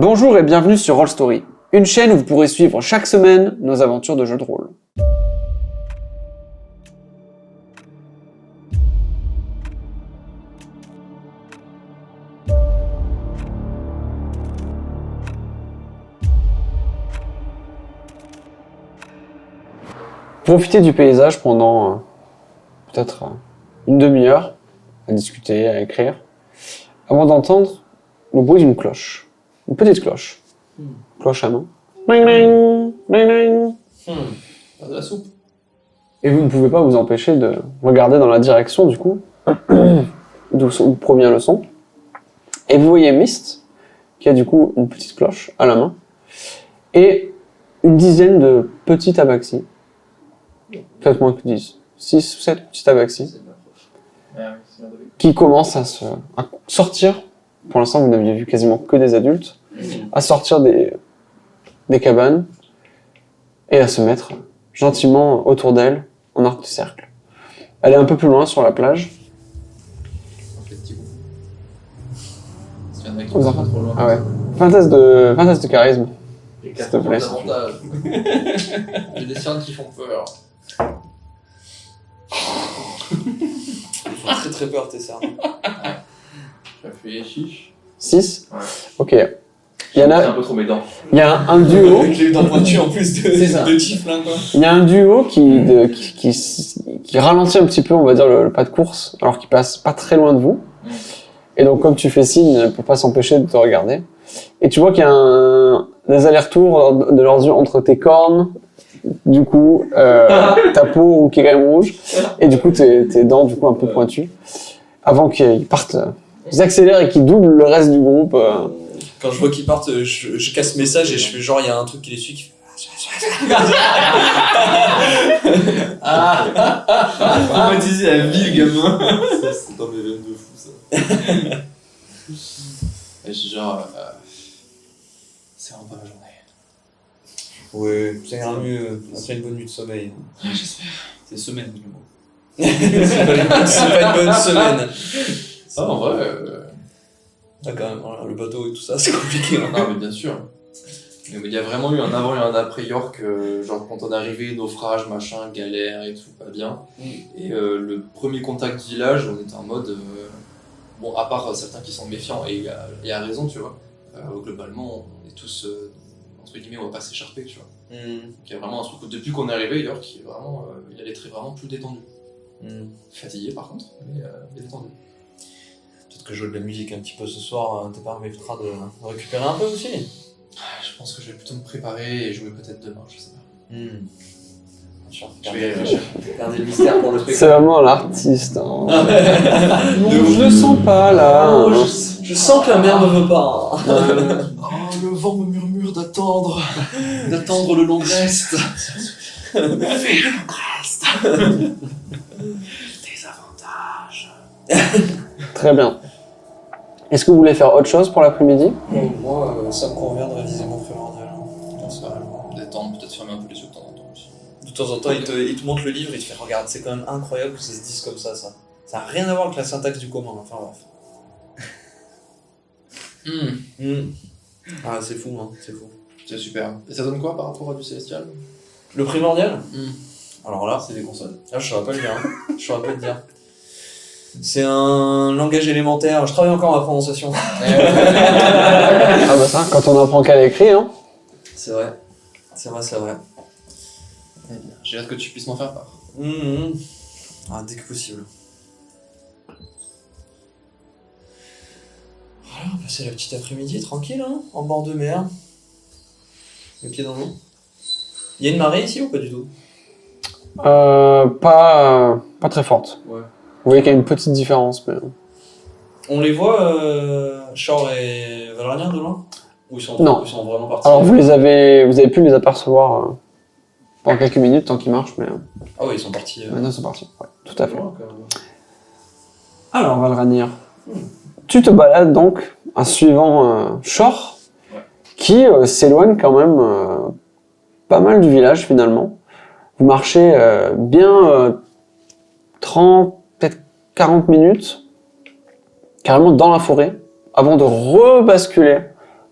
Bonjour et bienvenue sur Roll Story, une chaîne où vous pourrez suivre chaque semaine nos aventures de jeux de rôle. Profitez du paysage pendant peut-être une demi-heure à discuter, à écrire, avant d'entendre le bruit d'une cloche. Une petite cloche. Cloche à main. Ding, ding, ding, ding. Pas de la soupe. Et vous ne pouvez pas vous empêcher de regarder dans la direction, du coup, d'où provient le son. Et vous voyez Mist, qui a du coup une petite cloche à la main, et une dizaine de petits tabaxis. Peut-être moins que 10. 6 ou 7 petits tabaxis. Qui commencent à sortir. Pour l'instant, vous n'aviez vu quasiment que des adultes. À sortir des cabanes et à se mettre gentiment autour d'elle en arc de cercle. Elle est un peu plus loin sur la plage. Un petit coup. S'il y en a qui sont pas trop loin. Ah ouais. Fais un test de charisme. S'il te plaît. J'ai des cernes qui font peur. Ils font très très peur tes cernes. J'ai fait les chiches. 6 Ouais. Ok. Il y C'est un peu trop mes dents. a un duo. Avec les dents pointues en plus de tiflin quoi. Il y a un duo qui ralentit un petit peu, on va dire, le pas de course, alors qu'il passe pas très loin de vous. Et donc, comme tu fais signe, il ne peut pas s'empêcher de te regarder. Et tu vois qu'il y a des allers-retours de leurs yeux entre tes cornes, du coup, ta peau qui est quand même rouge, et du coup, tes dents, du coup, un peu pointues, avant qu'ils partent. Ils accélèrent et qu'ils doublent le reste du groupe. Quand je vois qu'ils partent, je casse message et je fais genre il y a un truc qui les suit qui fait. Traumatiser la vie, le gamin. Ça, c'est dans mes veines de fou ça. Et je suis genre. C'est vraiment pas ma journée. Ouais, ça ira mieux après une bonne nuit de sommeil. J'espère. C'est semaine, le mot. C'est pas une bonne semaine. Ah, en vrai. Ah, quand même, voilà, le bateau et tout ça, c'est compliqué. Hein. Non, mais bien sûr. Mais il y a vraiment eu un avant et un après York, genre quand on est arrivé, naufrage, machin, galère et tout, pas bien. Et le premier contact village, on était en mode. Bon, à part certains qui sont méfiants, et il y a raison, tu vois. Globalement, on est tous, entre guillemets, on va pas s'écharper, tu vois. Donc il y a vraiment un truc, depuis qu'on est arrivé, York, il allait vraiment plus détendu. Fatigué par contre, mais détendu. Peut-être que jouer de la musique un petit peu ce soir te permettra de récupérer un peu aussi. Je pense que je vais plutôt me préparer et jouer peut-être demain, je sais pas. Je vais y Garder réfléchir. le mystère pour le C'est spectacle. vraiment l'artiste. Hein. Non, De je le sens pas, là. Oh, je sens que la mer me veut pas. Oh, le vent me murmure d'attendre le long rest. Des avantages. Très bien. Est-ce que vous voulez faire autre chose pour l'après-midi? Moi, ça me convient de réviser mon primordial. Détendre, peut-être fermer un peu les yeux de temps en temps aussi. De temps en temps, il te montre le livre, il te fait regarde, c'est quand même incroyable que ça se dise comme ça. Ça n'a rien à voir avec la syntaxe du commun, enfin bref. Ah, c'est fou, hein, c'est fou. C'est super. Et ça donne quoi par rapport à du célestial? Le primordial Alors là, C'est des consoles. je saurais pas le dire. Je saurais pas le dire. C'est un langage élémentaire, je travaille encore ma prononciation. Ah bah ça, quand on apprend qu'à l'écrit, hein. C'est vrai. C'est vrai. Eh bien, j'ai hâte que tu puisses m'en faire part. Ah, dès que possible. Voilà, on va passer la petite après-midi tranquille, hein, en bord de mer. Les pieds dans l'eau. Il y a une marée ici ou pas du tout? Pas très forte. Ouais. Vous voyez qu'il y a une petite différence, mais... On les voit, Shore et Valérien de loin? Ou ils sont, Non. Ils sont vraiment partis? Alors vous avez pu les apercevoir pendant quelques minutes, tant qu'ils marchent, mais Ah oui, ils sont partis. maintenant ils sont partis. Ouais, tout à fait. Ouais, quand même. Alors Valranir, tu te balades donc en suivant Shore, qui s'éloigne quand même pas mal du village finalement. Vous marchez bien 30, peut-être 40 minutes, carrément dans la forêt, avant de rebasculer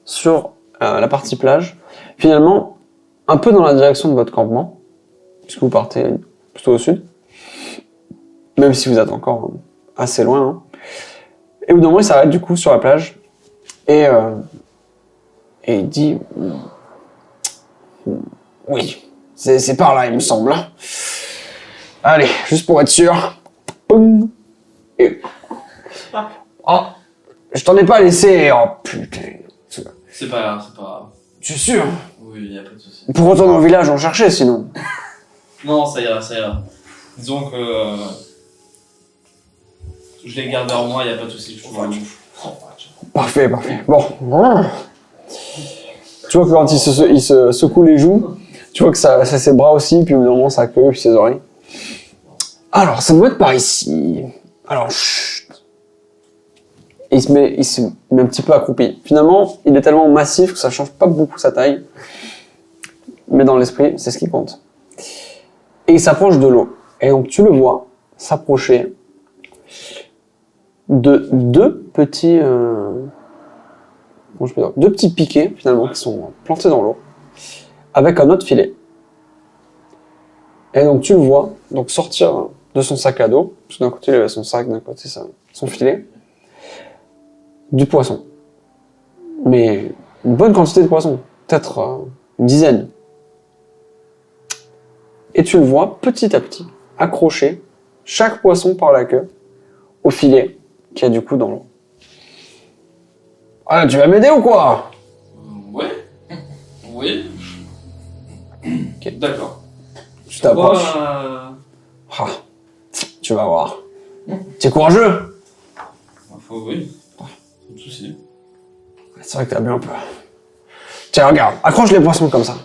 sur la partie plage. Finalement, un peu dans la direction de votre campement, puisque vous partez plutôt au sud, même si vous êtes encore assez loin. Hein. Et au bout d'un moment, il s'arrête du coup sur la plage et il dit oui, c'est par là, il me semble. Hein. Allez, juste pour être sûr. Boum. Et... Oh, je t'en ai pas laissé. Oh putain. C'est pas grave, c'est pas grave. Tu es sûr? Oui, y a pas de souci. Pour retourner au village, on cherchait sinon. Non, ça ira, ça ira. Disons que je les garde en moi, y a pas de souci. Je trouve la bouffe. Parfait, parfait. Bon. Tu vois que quand il se secoue les joues, tu vois que ça ses bras aussi, puis au bout d'un moment sa queue, puis ses oreilles. Alors, ça doit être par ici. Alors, chut. Et il se met un petit peu accroupi. Finalement, il est tellement massif que ça change pas beaucoup sa taille. Mais dans l'esprit, c'est ce qui compte. Et il s'approche de l'eau. Et donc, tu le vois s'approcher de deux petits... comment je peux dire, deux petits piquets, finalement, qui sont plantés dans l'eau, avec un autre filet. Et donc, tu le vois donc sortir de son sac à dos. Parce que d'un côté, il avait son sac, d'un côté, son filet. Du poisson. Mais une bonne quantité de poisson. Peut-être une dizaine. Et tu le vois petit à petit accrocher chaque poisson par la queue au filet qui est du coup dans l'eau. Ah, tu vas m'aider ou quoi? Ouais. Oui. Ok. D'accord. Tu t'approches. Ah, tu vas voir. T'es courageux? Oui. Pas de soucis. C'est vrai que t'as bien un peu. Tiens, regarde, accroche les poissons comme ça.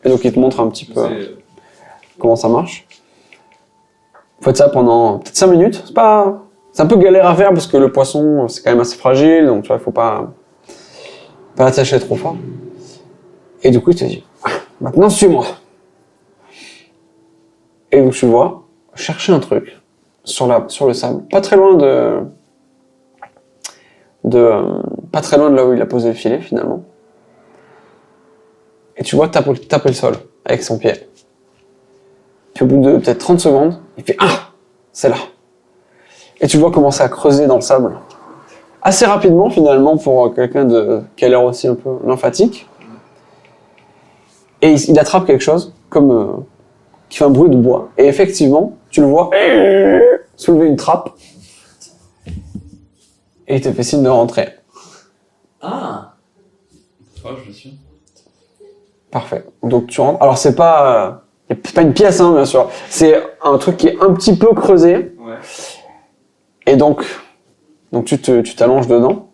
Et donc il te montre un petit peu comment ça marche. Vous faites ça pendant peut-être 5 minutes. C'est un peu galère à faire parce que le poisson c'est quand même assez fragile, donc tu vois, il faut pas l'attacher trop fort. Et du coup il te dit, maintenant suis-moi. Et donc tu vois, chercher un truc sur le sable, pas très loin pas très loin de là où il a posé le filet finalement. Et tu vois taper le sol avec son pied. Puis au bout de peut-être 30 secondes, il fait « Ah, c'est là !» Et tu le vois commencer à creuser dans le sable. Assez rapidement finalement pour quelqu'un qui a l'air aussi un peu lymphatique. Et il attrape quelque chose comme qui fait un bruit de bois. Et effectivement, tu le vois soulever une trappe. Et il te fait signe de rentrer. Ah. Oh, je le suis. Parfait. Donc tu rentres. Alors c'est pas une pièce, hein, bien sûr. C'est un truc qui est un petit peu creusé. Ouais. Et donc tu t'allonges dedans.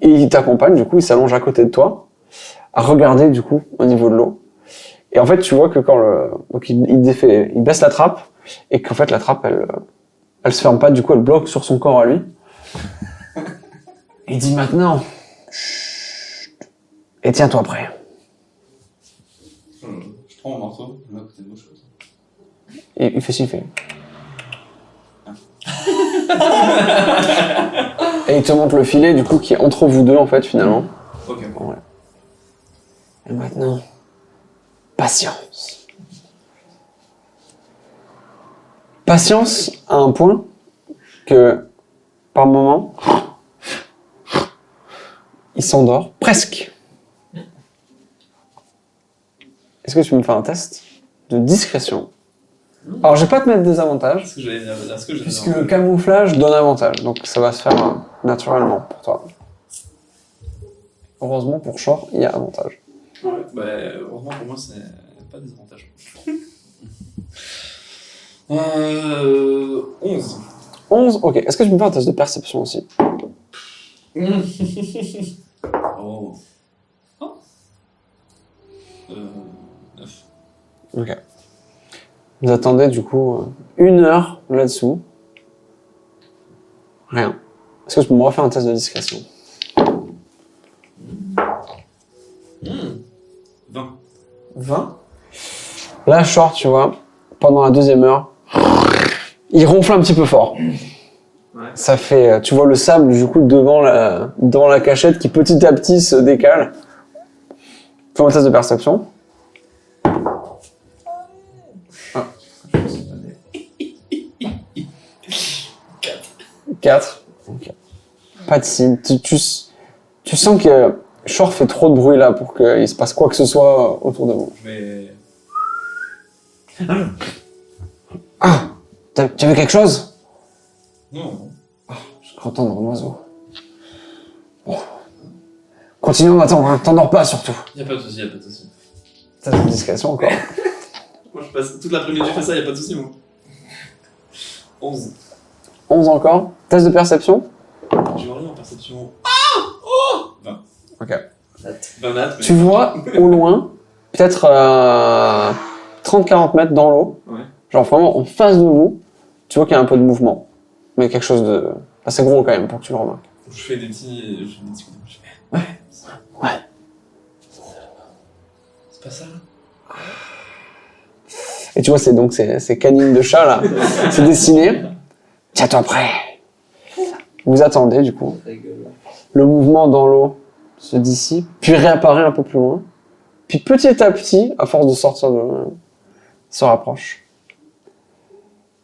Et il t'accompagne, du coup, il s'allonge à côté de toi, à regarder, du coup, au niveau de l'eau. Et en fait, tu vois que donc il baisse la trappe, et qu'en fait, la trappe, elle se ferme pas, du coup, elle bloque sur son corps à lui. Il dit maintenant, chut, et tiens-toi prêt. Je prends mon marteau, je le mets à côté de moi, je Et il fait signe, Et il te montre le filet, du coup, qui est entre vous deux, en fait, finalement. Ok. Ouais. Et maintenant, patience. Patience à un point que, par moment, il s'endort, presque. Est-ce que tu me fais un test de discrétion? Alors, je vais pas te mettre des avantages, Est-ce que j'allais dire ce que je puisque le camouflage donne avantage, donc ça va se faire naturellement pour toi. Heureusement pour Shore, il y a avantage. Ouais, bah, heureusement pour moi, c'est pas des avantages. 11. 11, ok. Est-ce que tu me fais un test de perception aussi? Oh. 9. Ok. Vous attendez du coup 1 heure là-dessous. Rien. Est-ce que tu peux me refaire un test de discrétion? 20. 20. Là, Short, tu vois, pendant la 2e heure, il ronfle un petit peu fort. Ouais. Ça fait, tu vois le sable du coup devant la cachette qui petit à petit se décale. Fais un test de perception. Ah. 4. Ok. Pas de signe. Tu sens que Shore fait trop de bruit là pour qu'il se passe quoi que ce soit autour de vous. Mais. Ah! Tu as vu quelque chose? Non. Je crois entendre un oiseau. Bon. Continuons d'attendre, hein. T'endors pas surtout. Y'a pas de soucis, y'a pas de soucis. Ça, c'est une discrétion encore. Moi, je passe toute l'après-midi, je fais ça, y'a pas de soucis, moi. 11. 11 encore. Test de perception? Je vois rien en perception. Ok. 20 nat, mais. Tu vois au loin, peut-être 30-40 mètres dans l'eau, Ouais. genre vraiment en face de vous, tu vois qu'il y a un peu de mouvement. Mais quelque chose de assez gros quand même pour que tu le remarques. Je fais des petits. Je fais des petits. Ouais. C'est pas ça, là? Et tu vois, c'est donc ces canines de chat là, c'est dessiné. Tiens-toi prêt. Vous attendez du coup. Le mouvement dans l'eau se dissipe, puis réapparaît un peu plus loin. Puis petit à petit, à force de sortir de l'eau, se rapproche.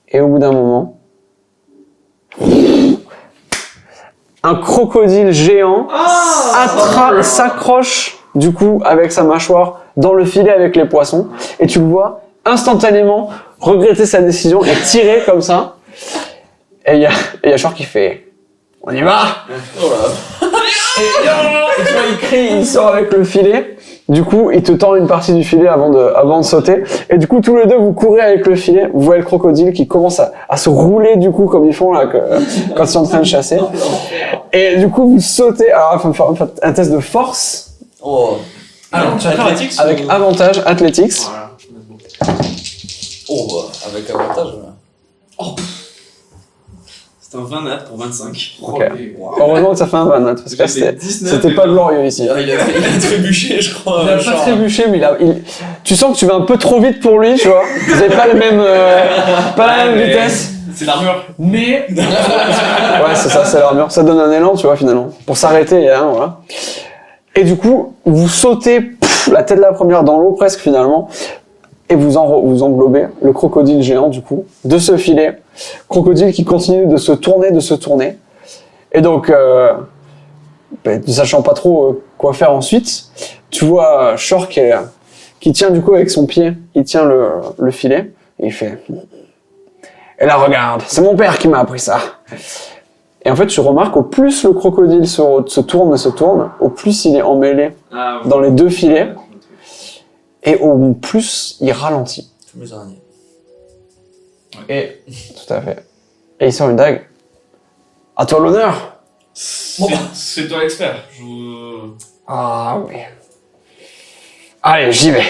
Et au bout d'un moment, un crocodile géant s'accroche du coup avec sa mâchoire dans le filet avec les poissons. Et tu le vois instantanément regretter sa décision et tirer comme ça. Et il y a Shore qui fait « On y va !» Oh là. Et tu vois, il crie, il sort avec le filet. Du coup, il te tend une partie du filet avant de sauter. Et du coup, tous les deux, vous courez avec le filet. Vous voyez le crocodile qui commence à se rouler, du coup, comme ils font là, quand ils sont en train de chasser. Et du coup, vous sautez. Alors, il faut faire un test de force. Oh. Alors, tu vas faire Athletics Avec ou... avantage, athletics. Voilà. Oh, bah, avec avantage, là. C'est un 20 nat pour 25. Ok. Heureusement que ça fait un 20 parce que c'était pas glorieux ici. Il a trébuché, je crois. Il a pas trébuché, mais tu sens que tu vas un peu trop vite pour lui, tu vois. Vous avez pas le même, pas la même vitesse. C'est l'armure. Mais ouais, c'est ça, c'est l'armure. Ça donne un élan, tu vois, finalement. Pour s'arrêter, il y a un, voilà. Et du coup, vous sautez la tête de la première dans l'eau, presque, finalement. Et vous englobez le crocodile géant, du coup, de ce filet. Crocodile qui continue de se tourner. Et donc, ne sachant pas trop quoi faire ensuite, tu vois Shore qui tient, du coup, avec son pied, il tient le filet. Et il fait... Et là, regarde, c'est mon père qui m'a appris ça. Et en fait, tu remarques, au plus le crocodile se tourne, au plus il est emmêlé dans les deux filets, et au plus il ralentit. Comme les araignées. Et, tout à fait. Et il sort une dague. À toi l'honneur. C'est toi l'expert. Ah oui. Allez, j'y vais.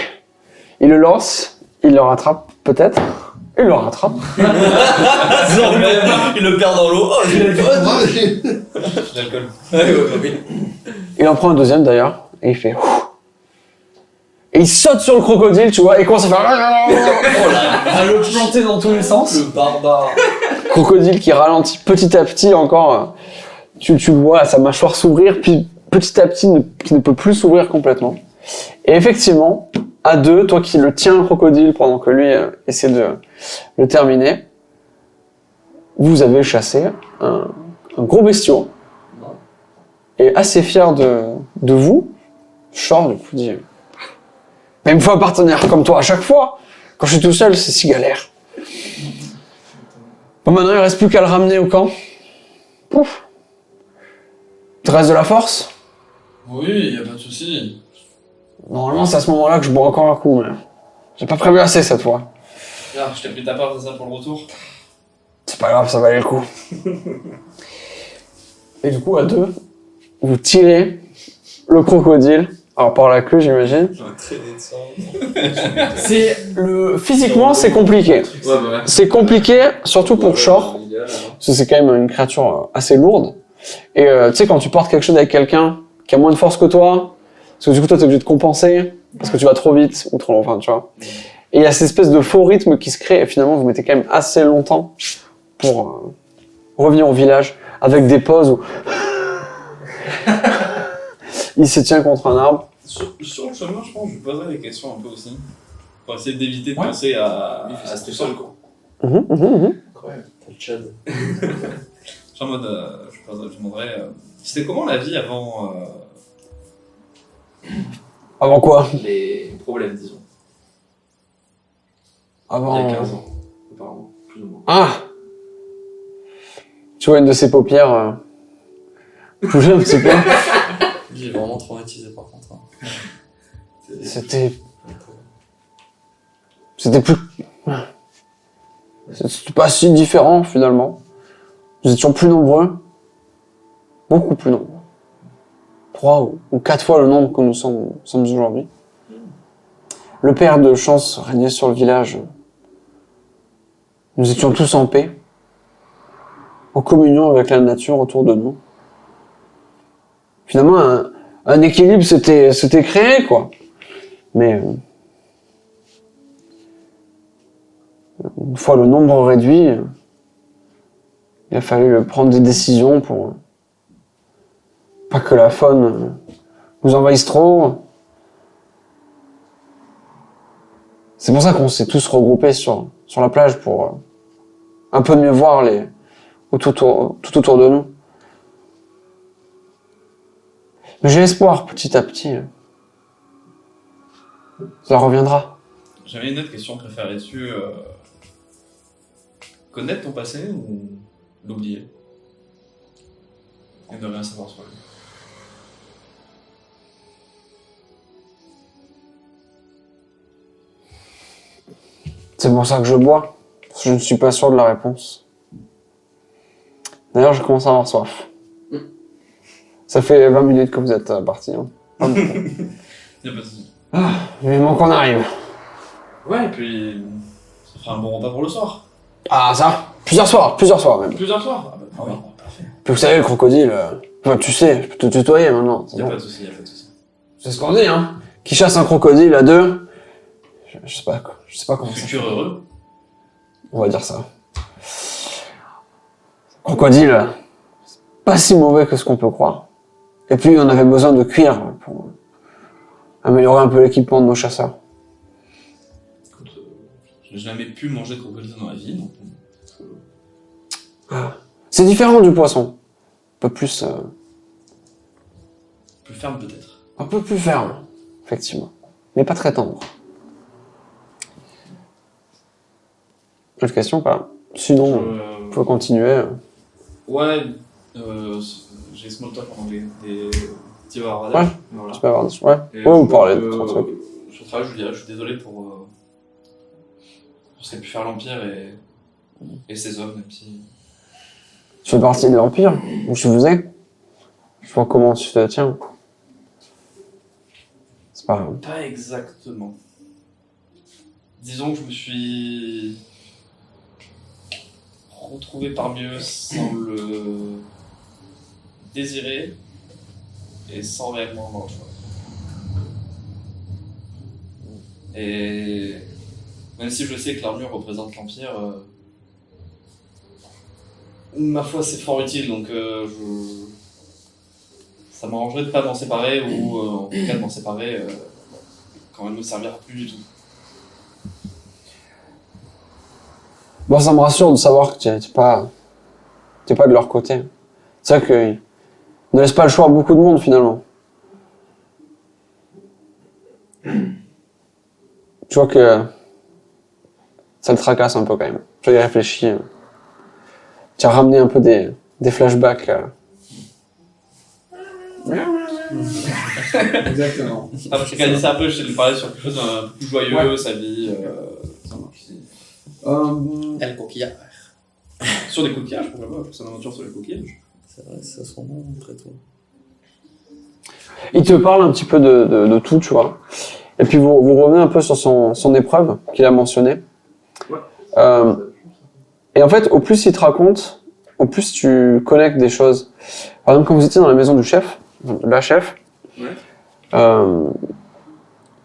Il le lance, il le rattrape, peut-être. Il le rattrape. Il le perd dans l'eau. Oh, j'ai L'alcool. oui. Il en prend un deuxième d'ailleurs, et il fait... Ouf. Et il saute sur le crocodile, tu vois, et il commence à faire... à le planter dans tous les sens. Le barbare. Crocodile qui ralentit petit à petit encore. Tu le vois, sa mâchoire s'ouvrir, puis petit à petit qui ne peut plus s'ouvrir complètement. Et effectivement, à deux, toi qui le tiens le crocodile pendant que lui essaie de le terminer, vous avez chassé un gros bestiau. Et assez fier de vous, Shore du coup dit... Mais il me faut un partenaire comme toi à chaque fois. Quand je suis tout seul, c'est si galère. Bon, maintenant, il reste plus qu'à le ramener au camp. Pouf. Tu restes de la force? Oui, y'a pas de soucis. Normalement, c'est à ce moment-là que je bois encore un coup, mais j'ai pas prévu assez cette fois. Ah, je t'ai pris ta part, c'est ça, pour le retour? C'est pas grave, ça valait le coup. Et du coup, à deux, vous tirez le crocodile. Alors par la queue, j'imagine. J'ai un traîné de sang. Physiquement, c'est compliqué. Ouais, bah C'est compliqué, surtout pour Shore, parce que c'est quand même une créature assez lourde. Et tu sais, quand tu portes quelque chose avec quelqu'un qui a moins de force que toi, parce que du coup, toi, t'es obligé de compenser, parce que tu vas trop vite, ou trop loin, tu vois. Et il y a cette espèce de faux rythme qui se crée, et finalement, vous mettez quand même assez longtemps pour revenir au village, avec des pauses où il se tient contre un arbre. Sur le chemin, je pense que je lui poserai des questions un peu aussi. Pour essayer d'éviter de Ouais. penser à Il fait ça tout Stéphane. seul, quoi. Incroyable. T'as le Tchad. Je suis en mode, je demanderais, c'était comment la vie avant Avant quoi? Les problèmes, disons. Avant... Il y a 15 ans, apparemment, plus ou moins. Ah! Tu vois une de ses paupières bouger un petit peu. Lui, il est vraiment traumatisé par contre. Hein. C'était plus... C'était pas si différent, finalement. Nous étions plus nombreux. Beaucoup plus nombreux. 3 ou 4 fois le nombre que nous sommes aujourd'hui. Le père de Chance régnait sur le village. Nous étions tous en paix, en communion avec la nature autour de nous. Finalement, un équilibre s'était créé, quoi. Mais une fois le nombre réduit, il a fallu prendre des décisions pour pas que la faune nous envahisse trop. C'est pour ça qu'on s'est tous regroupés sur la plage pour un peu mieux voir tout autour de nous. Mais j'ai espoir, petit à petit. Ça reviendra. J'avais une autre question, préférais-tu connaître ton passé ou l'oublier? Et ne rien savoir sur lui. C'est pour ça que je bois. Parce que je ne suis pas sûr de la réponse. D'ailleurs, je commence à avoir soif. Ça fait 20 minutes que vous êtes partis. Hein. Y'a pas de souci. Vivement qu'on arrive. Ouais, et puis ça fera un bon repas pour le soir. Ah, ça? Plusieurs soirs même. Plusieurs soirs. Ah Oui. parfait. Puis vous savez, le crocodile, enfin, tu sais, je peux te tutoyer maintenant. c'est Y'a bon. pas de souci, y'a pas de souci. C'est ce qu'on dit, hein. Qui chasse un crocodile à deux, je sais pas comment ça Futur heureux. on va dire ça. Crocodile, c'est pas si mauvais que ce qu'on peut croire. Et puis, on avait besoin de cuir pour améliorer un peu l'équipement de nos chasseurs. Écoute, j'ai jamais pu manger de crocodile dans ma vie, donc. C'est différent du poisson. Un peu plus, Plus ferme peut-être. un peu plus ferme, effectivement. Mais pas très tendre. Autre question, pas? Sinon, on peut continuer. Ouais, j'ai small talk en anglais, des petits bavardages. Ouais. Voilà. Tu peux avoir des... Ouais. Et Ouais, je vous parlez crois de que, ton truc. Sur le travail, je vous dirais, je suis désolé pour ce qu'a pu faire l'Empire et ses hommes, même si. Tu fais partie de l'Empire? Où tu faisais? Je vois comment tu te tiens. C'est pas... Pas exactement. Disons que je me suis retrouvé parmi eux sans le désirer et sans réellement avoir le choix. Et même si je sais que l'armure représente l'Empire, ma foi c'est fort utile, donc ça m'arrangerait de pas m'en séparer ou en tout cas de m'en séparer quand elle ne me servira plus du tout. Bon, ça me rassure de savoir que t'es pas de leur côté. C'est vrai qu'ils ne laissent pas le choix à beaucoup de monde, finalement. Tu vois que ça le tracasse un peu, quand même. Tu y réfléchis. Tu as ramené un peu des flashbacks. Exactement. Après, j'ai regardé ça un peu, je lui parlais sur quelque chose d'un peu plus joyeux, sa vie. Ça marche. El coquillard. Sur des coquillages, pourquoi pas, son aventure sur les coquillages. C'est vrai, c'est son nom, après tout. Il te parle un petit peu de tout, tu vois. Et puis vous revenez un peu sur son épreuve qu'il a mentionnée. Ouais. Et en fait, au plus il te raconte, au plus tu connectes des choses. Par exemple, quand vous étiez dans la maison du chef, la chef, Ouais.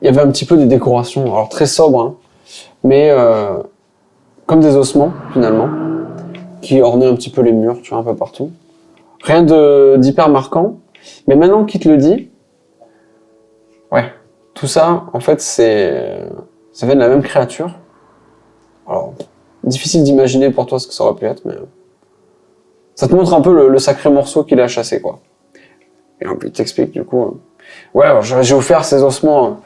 il y avait un petit peu des décorations, alors très sobres, hein, mais comme des ossements, finalement, qui ornaient un petit peu les murs, tu vois, un peu partout. Rien d'hyper marquant, mais maintenant qu'il te le dit, Tout ça, en fait, ça vient de la même créature. Alors, difficile d'imaginer pour toi ce que ça aurait pu être, mais ça te montre un peu le sacré morceau qu'il a chassé, quoi. Et puis il t'explique, du coup, ouais, alors, j'ai offert ces ossements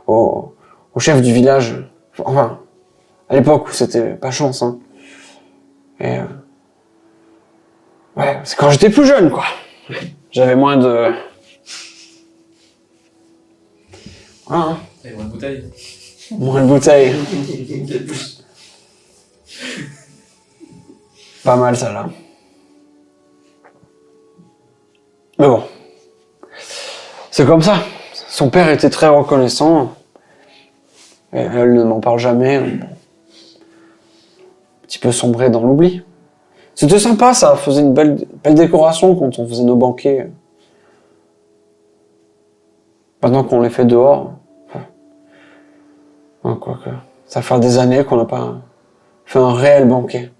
au chef du village. Enfin, à l'époque où c'était pas chance, hein. Et ouais, c'est quand j'étais plus jeune, quoi. J'avais moins de... Voilà, hein. Et une bouteille. Moins de bouteilles. Pas mal, ça, là. Mais bon. C'est comme ça. Son père était très reconnaissant. Et elle ne m'en parle jamais. Un petit peu sombré dans l'oubli. C'était sympa, ça faisait une belle décoration quand on faisait nos banquets. Maintenant qu'on les fait dehors. Quoique. Ça fait des années qu'on n'a pas fait un réel banquet.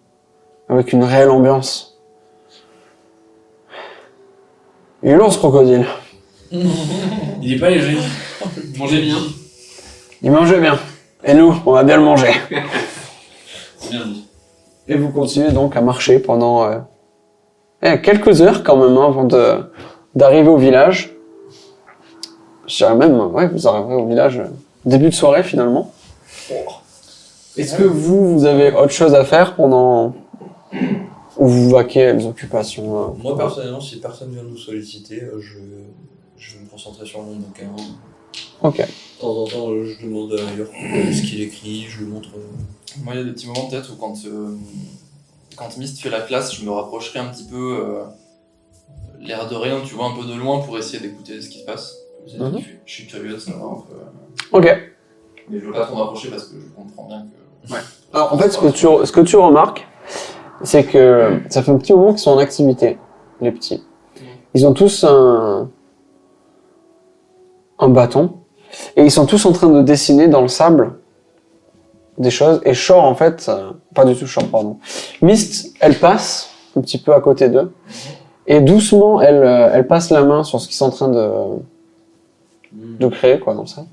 Avec une réelle ambiance. Il est lourd ce crocodile. Il est pas léger. Mangez bien. Il mangeait bien. Et nous, on va bien le manger. C'est bien dit. Et vous continuez donc à marcher pendant quelques heures quand même, hein, avant d'arriver au village. Je dirais même, ouais, vous arriverez au village début de soirée finalement. Est-ce que vous avez autre chose à faire pendant... Ou vous vaquez à des occupations Moi, personnellement, si personne vient nous solliciter, je vais me concentrer sur mon bouquin. Ok. De temps en temps, je demande à York ce qu'il écrit, je lui montre. Moi, il y a des petits moments peut-être où quand Myst fait la classe, je me rapprocherai un petit peu, l'air de rien, tu vois, un peu de loin pour essayer d'écouter ce qui se passe. Mhm. Je suis curieux de savoir un peu. Ok. Mais je veux pas trop m'approcher parce que je comprends bien que. Alors en fait, ce que tu remarques, c'est que ça fait un petit moment qu'ils sont en activité, les petits. Ils ont tous un bâton, et ils sont tous en train de dessiner dans le sable des choses, et Shore, en fait, pas du tout Shore, pardon. Myst, elle passe un petit peu à côté d'eux, et doucement, elle passe la main sur ce qu'ils sont en train de créer, quoi, dans le sable.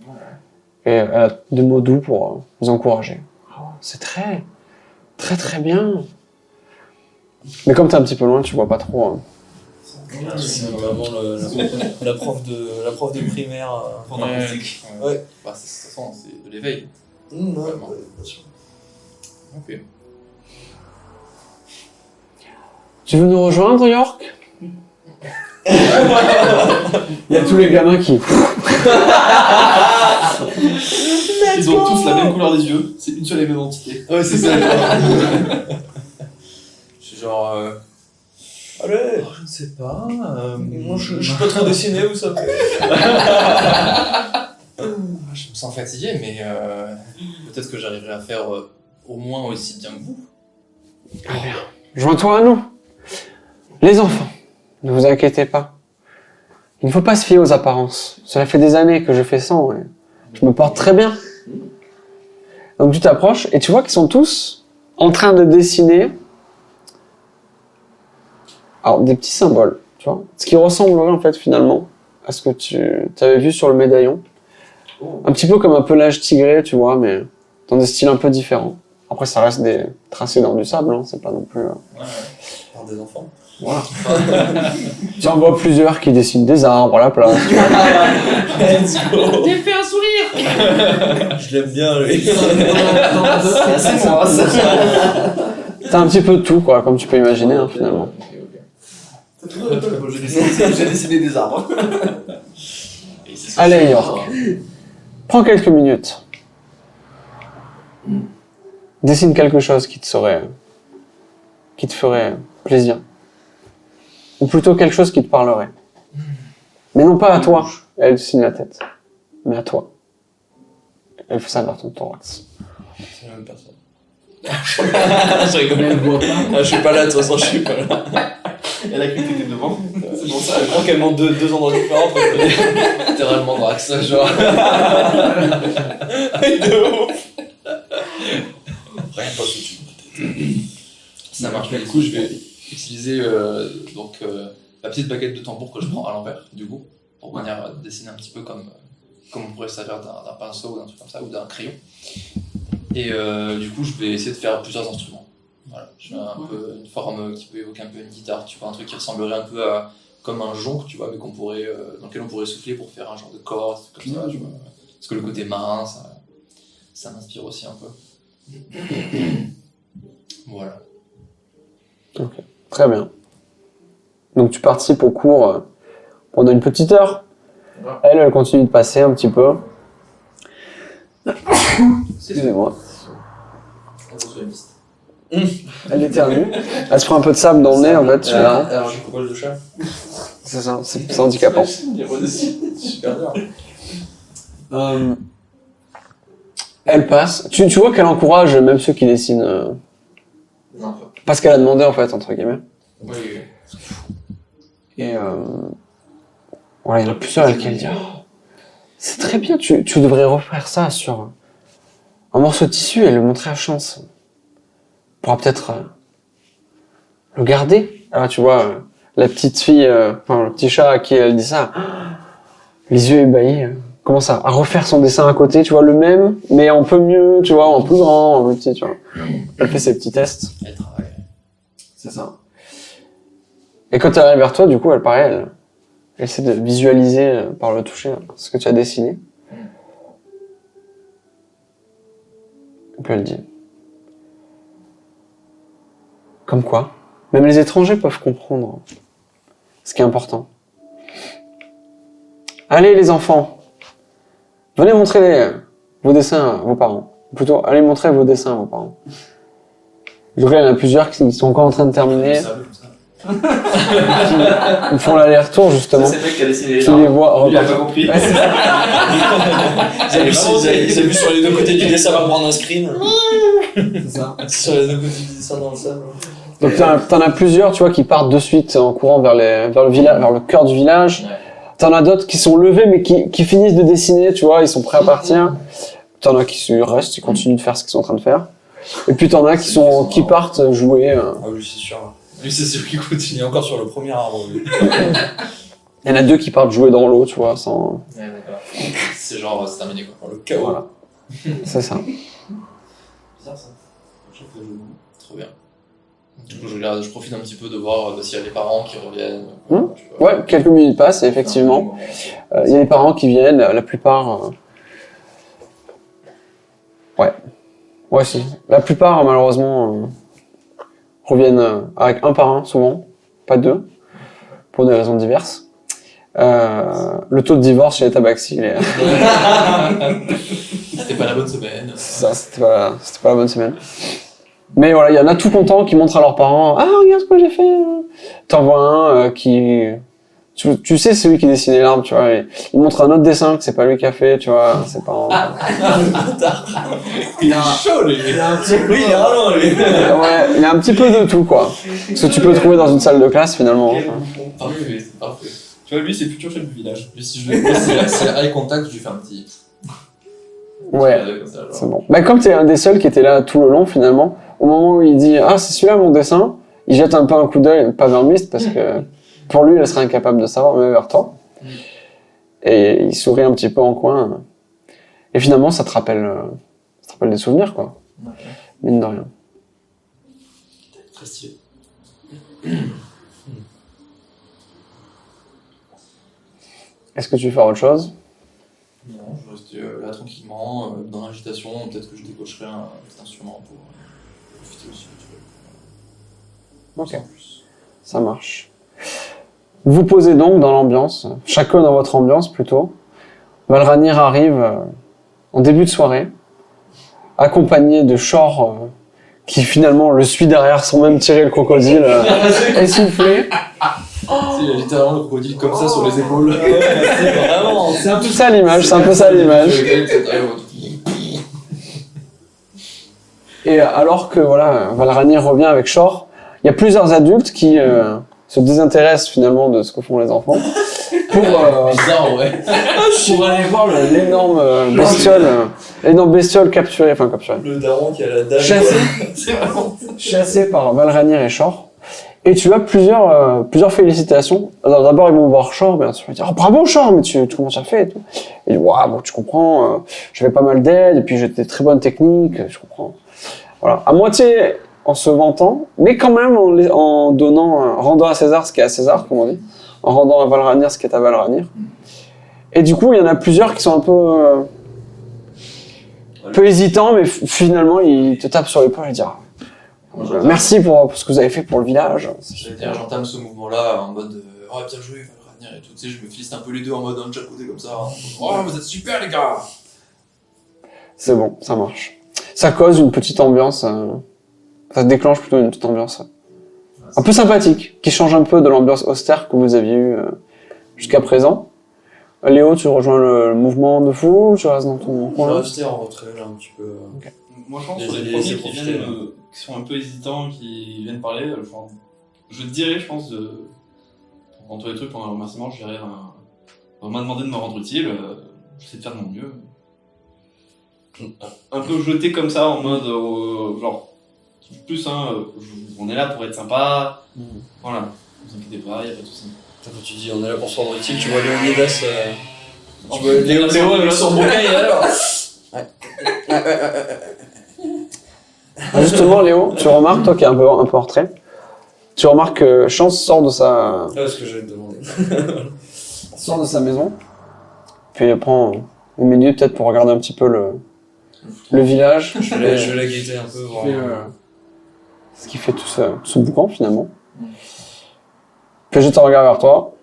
Et elle a des mots doux pour les encourager. C'est très, très, très bien. Mais comme t'es un petit peu loin, tu vois pas trop. C'est vraiment la prof de primaire. Pour dramatique. Ouais. Bah, de toute façon, c'est de l'éveil. Ouais, Vraiment. bien sûr. Ok. Tu veux nous rejoindre, York? Il y a tous les gamins qui... Ils ont tous la même couleur des yeux, c'est une seule et même entité. Ouais, c'est ça. Je suis genre. Allez. Je ne sais pas. Moi, je suis pas trop dessiné, vous savez. Je me sens fatigué, mais peut-être que j'arriverai à faire au moins aussi bien que vous. Ah bien. Joins-toi à nous. Les enfants, ne vous inquiétez pas. Il ne faut pas se fier aux apparences. Cela fait des années que je fais ça, et je me porte très bien. Donc tu t'approches et tu vois qu'ils sont tous en train de dessiner alors des petits symboles, tu vois, ce qui ressemblerait en fait finalement à ce que tu avais vu sur le médaillon. Un petit peu comme un pelage tigré, tu vois, mais dans des styles un peu différents. Après ça reste des tracés dans du sable, hein, c'est pas non plus... Par des enfants. Voilà. Tu en vois plusieurs qui dessinent des arbres à la place. Let's go. J'ai fait un sourire. Je l'aime bien, lui. C'est moi, ça. T'as un petit peu de tout, quoi, comme tu peux imaginer, hein, finalement. J'ai dessiné des arbres. Allez, York. Prends quelques minutes. Dessine quelque chose qui te ferait plaisir. Ou plutôt quelque chose qui te parlerait. Mais non pas à toi, elle dessine la tête, mais à toi. Elle fait ça vers ton thorax. C'est la même personne. Je rigole. Ah, je suis pas là, de toute façon, je suis pas là. Elle a cru que t'étais devant. C'est pour ça. Je crois qu'elle monte deux endroits différents. Littéralement Drax, genre. De ouf. Rien passe au-dessus de ma tête. Ça marche. Du coup, je vais utiliser la petite baguette de tambour que je prends à l'envers, du coup, pour venir dessiner un petit peu comme comme on pourrait se servir d'un pinceau ou d'un truc comme ça, ou d'un crayon. Et du coup, je vais essayer de faire plusieurs instruments. Voilà, j'ai un peu une forme qui peut évoquer un peu une guitare, tu vois, un truc qui ressemblerait un peu à comme un jonc, tu vois, mais dans lequel on pourrait souffler pour faire un genre de cordes, comme ça, tu vois. Parce que le côté marin, ça m'inspire aussi un peu. Voilà. Ok, très bien. Donc tu participes au cours pendant une petite heure. Elle continue de passer un petit peu. Excusez-moi. Elle éternue. Elle se prend un peu de sable dans le nez, en fait. Alors j'ai coupage de chat. C'est ça, c'est handicapant. Il redessine, super bien. Elle passe. Tu vois qu'elle encourage même ceux qui dessinent. Non, Parce qu'elle a demandé, en fait, entre guillemets. oui. Et voilà, il y en a plusieurs avec qui elle dit c'est très bien, tu devrais refaire ça sur un morceau de tissu et le montrer à Chance. On pourra peut-être le garder. Alors tu vois, la petite fille, le petit chat à qui elle dit ça, les yeux ébahis, commence à refaire son dessin à côté, tu vois, le même, mais un peu mieux, tu vois, en plus grand, en plus petit, tu vois. Elle fait ses petits tests. Elle travaille. C'est ça. Et quand elle arrive vers toi, du coup, elle essaie de visualiser par le toucher ce que tu as dessiné. Et puis elle dit comme quoi, même les étrangers peuvent comprendre ce qui est important. Allez les enfants, venez montrer vos dessins à vos parents. Ou plutôt, allez montrer vos dessins à vos parents. Du coup, il y en a plusieurs qui sont encore en train de terminer. Ils font l'aller-retour justement. C'est le mec qui a dessiné les Qui les voit Il a pas compris. Ouais, c'est ça. Ils ont vu sur les deux côtés du dessin pour prendre un screen. C'est ça. Sur les deux côtés du dessin dans le sable. Donc t'en as plusieurs, tu vois, qui partent de suite en courant vers le village, vers le cœur du village. Ouais. T'en as d'autres qui sont levés mais qui finissent de dessiner, tu vois, ils sont prêts à partir. T'en as qui restent, ils continuent de faire ce qu'ils sont en train de faire. Et puis t'en as qui partent jouer. Ah oui, c'est sûr. Lui, c'est celui qui continue encore sur le premier arbre. Lui. Il y en a deux qui partent jouer dans l'eau, tu vois, sans. Ouais, d'accord. C'est genre, c'est terminé quoi. Le chaos. Voilà. C'est ça. Bizarre ça. Trop bien. Du coup, je profite un petit peu de voir s'il y a les parents qui reviennent. Tu vois. Ouais, quelques minutes passent et effectivement, il y a les parents qui viennent, la plupart. Ouais, si. La plupart, malheureusement, reviennent avec un par un, souvent, pas deux, pour des raisons diverses. Le taux de divorce chez les tabaxis, C'était pas la bonne semaine. ça, c'était pas la bonne semaine. Mais voilà, il y en a tout contents qui montrent à leurs parents « Ah, regarde ce que j'ai fait !» T'en vois un qui... Tu sais, c'est lui qui dessinait l'arbre, tu vois. Et il montre un autre dessin que c'est pas lui qui a fait, tu vois. C'est pas... Il a chaud, lui. Il a un petit peu. Oui, il est ralent, lui. Ouais, il y a un petit peu de tout, quoi. Ce que tu peux trouver dans une salle de classe, finalement. Parfait, c'est parfait. Tu vois, lui, c'est le futur chef du village. Mais si je le vois, c'est eye contact, je lui fais un petit. Ouais, Comme ça, genre. c'est bon. Bah, comme t'es un des seuls qui était là tout le long, finalement, au moment où il dit « Ah, c'est celui-là mon dessin », il jette un peu un coup d'œil, pas vers Myst, parce que pour lui, elle serait incapable de savoir, même vers toi. Et il sourit un petit peu en coin. Et finalement, ça te rappelle des souvenirs, quoi. Mine de rien. Très stylé. Est-ce que tu veux faire autre chose? Non, je reste là tranquillement, dans l'agitation, peut-être que je décocherai un petit instrument pour profiter aussi. Ok. Sans plus. Ça marche. Vous vous posez donc dans l'ambiance, chacun dans votre ambiance plutôt. Valranir arrive en début de soirée, accompagné de Shor qui finalement le suit derrière sans même tirer le crocodile essoufflé. Il y a littéralement le crocodile comme ça sur les épaules. C'est vraiment. C'est un peu ça l'image, c'est un peu ça l'image. Et alors que voilà, Valranir revient avec Shor, il y a plusieurs adultes qui se désintéressent finalement de ce que font les enfants pour Bizarre, ouais. pour aller voir l'énorme bestiole capturée. Le daron qui a la dalle. Chassé. C'est vraiment. Chassé par Valranir et Shor. Et tu as plusieurs félicitations. Alors d'abord, ils vont voir Shore, bien sûr. Ils disent, oh, bravo Shore, mais comment tu as fait et tout. Et il dit, waouh, bon, tu comprends, j'avais pas mal d'aide, et puis j'ai des très bonnes techniques, je comprends. Voilà. À moitié en se vantant, mais quand même en donnant, rendant à César ce qui est à César, comme on dit. En rendant à Valranir ce qui est à Valranir. Et du coup, il y en a plusieurs qui sont un peu hésitants, mais finalement, ils te tapent sur l'épaule et disent, merci pour ce que vous avez fait pour le village. J'entame ce mouvement-là en mode oh bien joué, Valranir et tout. Tu sais, je me félicite un peu les deux en mode un de chaque côté comme ça. Oh, vous êtes super les gars! C'est bon, ça marche. Ça cause une petite ambiance, ça déclenche plutôt une petite ambiance un peu sympathique, qui change un peu de l'ambiance austère que vous aviez eue jusqu'à présent. Léo, tu rejoins le mouvement de fou ou tu restes dans ton Je coin? vais rester en retrait là un petit peu. Ok. Moi, je pense Les- que les les premiers laisser qui profiter, viennent, là. qui sont un peu hésitants, qui viennent parler, enfin, je dirais, je pense, entre les trucs, pendant le remerciement, je dirais, on m'a demandé de me rendre utile, j'essaie de faire de mon mieux. Un peu jeté comme ça, en mode, genre, plus, hein, on est là pour être sympa, voilà, ne vous inquiétez pas, il n'y a pas de soucis. Quand tu dis on est là pour se rendre utile, tu vois Léonidas. Oh, Tu vois Léo avec son bouquin alors. Ah, justement, Léo, tu remarques, toi qui es un peu en retrait, tu remarques que Chance sort de sa C'est ce que j'allais te demander. maison, puis elle prend une minute peut-être pour regarder un petit peu le village. Je vais la guetter un peu, voir. Ce qui fait tout ce boucan finalement. Puis elle jette un regard vers toi.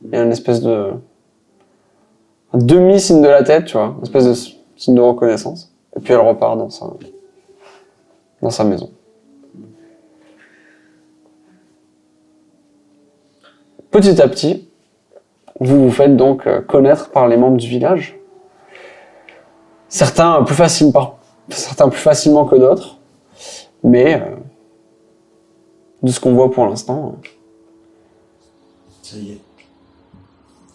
Il y a une espèce de un demi-signe de la tête, tu vois, une espèce de signe de reconnaissance. Et puis elle repart dans sa maison. Petit à petit, vous vous faites donc connaître par les membres du village. Certains plus facilement que d'autres, mais de ce qu'on voit pour l'instant. Ça y est.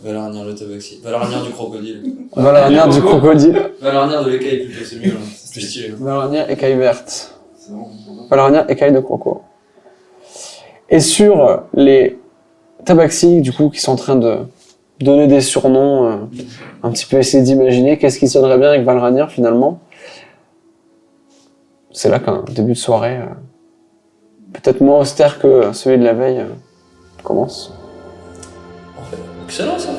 Valranir le tabaxi. Valranir du crocodile. Valranir du crocodile. Valranir de l'écaille plutôt, c'est mieux là. C'est plus stylé. Valranir écaille verte. C'est bon. Valranir écaille de croco. Et sur les tabaxis, du coup, qui sont en train de donner des surnoms, un petit peu essayer d'imaginer qu'est-ce qui sonnerait bien avec Valranir finalement. C'est là qu'un début de soirée, peut-être moins austère que celui de la veille, commence. Excellent ça.